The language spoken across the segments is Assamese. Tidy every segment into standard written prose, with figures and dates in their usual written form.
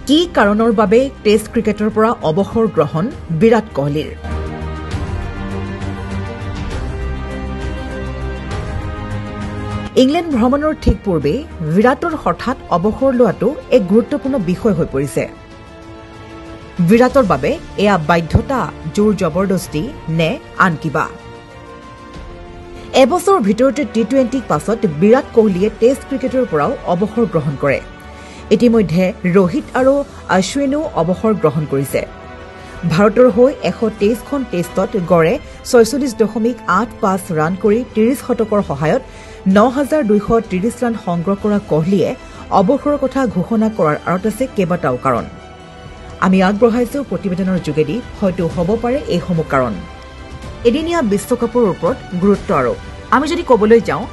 কি কাৰণৰ বাবে টেষ্ট ক্ৰিকেটৰ পৰা অৱসৰ গ্ৰহণ বিৰাট কোহলিৰ ইংলেণ্ড ভ্ৰমণৰ ঠিক পূৰ্বে বিৰাটৰ হঠাৎ অৱসৰ লোৱাটো এক গুৰুত্বপূৰ্ণ বিষয় হৈ পৰিছে বিৰাটৰ বাবে এয়া বাধ্যতা জোৰ জবৰদস্তি নে আন কিবা এবছৰৰ ভিতৰতে টি20 পাছত বিৰাট কোহলিয়ে টেষ্ট ক্ৰিকেটৰ পৰাও অৱসৰ গ্ৰহণ কৰে ইতিমধ্যে ৰোহিত আৰু অশ্বিনেও অৱসৰ গ্ৰহণ কৰিছে ভাৰতৰ হৈ 123খন টেষ্টত গড়ে 46.85 ৰান কৰি 30 শতকৰ সহায়ত 9230 ৰান সংগ্ৰহ কৰা কোহলিয়ে অৱসৰৰ কথা ঘোষণা কৰাৰ আঁৰত আছে কেইবাটাও কাৰণ আমি আগবঢ়াইছো প্ৰতিবেদনৰ যোগেদি হয়তো হ'ব পাৰে এইসমূহ কাৰণ এদিনীয়া বিশ্বকাপৰ ওপৰত গুৰুত্ব আৰোপ আমি যদি ক'বলৈ যাওঁ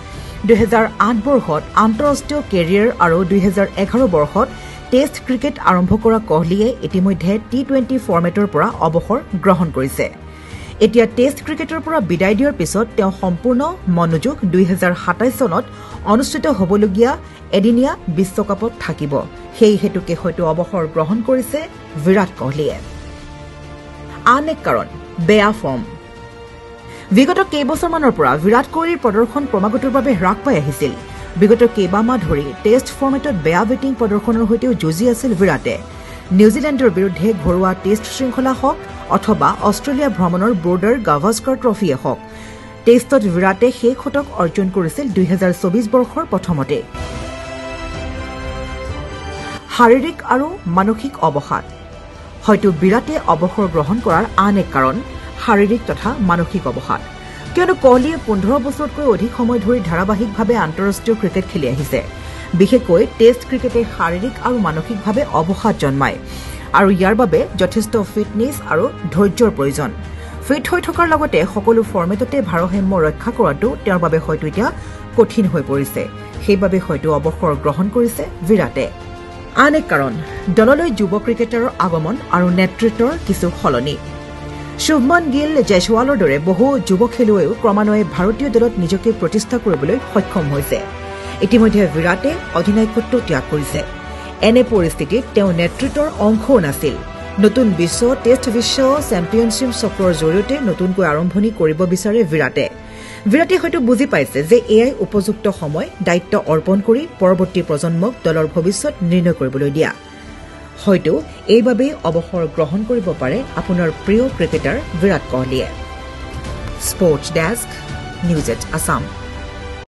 2008 বৰ্ষত আন্তঃৰাষ্ট্ৰীয় কেৰিয়াৰ আৰু 2011 বৰ্ষত টেষ্ট ক্ৰিকেট আৰম্ভ কৰা কোহলিয়ে ইতিমধ্যে টি20 ফৰ্মেটৰ পৰা অৱসৰ গ্ৰহণ কৰিছে এতিয়া টেষ্ট ক্ৰিকেটৰ পৰা বিদায় দিয়াৰ পিছত তেওঁ সম্পূৰ্ণ মনোযোগ 2027 চনত অনুষ্ঠিত হ'বলগীয়া এদিনীয়া বিশ্বকাপত থাকিব সেই হেতুকে হয়তো অৱসৰ গ্ৰহণ কৰিছে বিৰাট কোহলিয়ে আন এক কাৰণ বেয়া ফৰ্ম বিগত কেইবছৰমানৰ পৰা বিৰাট কোহলিৰ প্ৰদৰ্শন ক্ৰমাগতভাৱে হ্ৰাস পাই আহিছিল বিগত কেইবামাহ ধৰি টেষ্ট ফৰ্মেটত বেয়া বেটিং প্ৰদৰ্শনৰ সৈতেও যুঁজি আছিল বিৰাটে নিউজিলেণ্ডৰ বিৰুদ্ধে ঘৰুৱা টেষ্ট শৃংখলা হওক অথবা অষ্ট্ৰেলিয়া ভ্ৰমণৰ বৰ্ডাৰ গাভাস্কাৰ ট্ৰফিয়ে হওক টেষ্টত বিৰাটে শেষ শতক অৰ্জন কৰিছিল 2024 বৰ্ষৰ প্ৰথমতে শাৰীৰিক আৰু মানসিক অৱসাদ হয়তো বিৰাটে অৱসৰ গ্ৰহণ কৰাৰ আন এক কাৰণ শাৰীৰিক তথা মানসিক অৱসাদ কিয়নো কোহলিয়ে 15 বছৰতকৈ অধিক সময় ধৰি ধাৰাবাহিকভাৱে আন্তঃৰাষ্ট্ৰীয় ক্ৰিকেট খেলি আহিছে বিশেষকৈ টেষ্ট ক্ৰিকেটে শাৰীৰিক আৰু মানসিকভাৱে অৱসাদ জন্মায় আৰু ইয়াৰ বাবে যথেষ্ট ফিটনেছ আৰু ধৈৰ্যৰ প্ৰয়োজন ফিট হৈ থকাৰ লগতে সকলো ফৰ্মেটতে ভাৰসাম্য ৰক্ষা কৰাটো তেওঁৰ বাবে হয়তো এতিয়া কঠিন হৈ পৰিছে সেইবাবে হয়তো অৱসৰ গ্ৰহণ কৰিছে বিৰাটে আন এক কাৰণ দললৈ যুৱ ক্ৰিকেটাৰৰ আগমন আৰু নেতৃত্বৰ কিছু সলনি শুভমন গিল জয়সৱালৰ দৰে বহু যুৱ খেলুৱৈও ক্ৰমান্বয়ে ভাৰতীয় দলত নিজকে প্ৰতিষ্ঠা কৰিবলৈ সক্ষম হৈছে ইতিমধ্যে বিৰাটে অধিনায়কত্ব ত্যাগ কৰিছে এনে পৰিস্থিতিত তেওঁ নেতৃত্বৰ অংশও নাছিল নতুন বিশ্ব টেষ্ট বিশ্ব চেম্পিয়নশ্বিপ চক্ৰৰ জৰিয়তে নতুনকৈ আৰম্ভণি কৰিব বিচাৰে বিৰাটে হয়তো বুজি পাইছে যে এয়াই উপযুক্ত সময় দায়িত্ব অৰ্পণ কৰি পৰৱৰ্তী প্ৰজন্মক দলৰ ভৱিষ্যত নিৰ্ণয় কৰিবলৈ দিয়া হয়তো এইবাবেই অৱসৰ গ্ৰহণ কৰিব পাৰে আপোনাৰ প্ৰিয় ক্ৰিকেটাৰ বিৰাট কোহলিয়ে sports desk news at Assam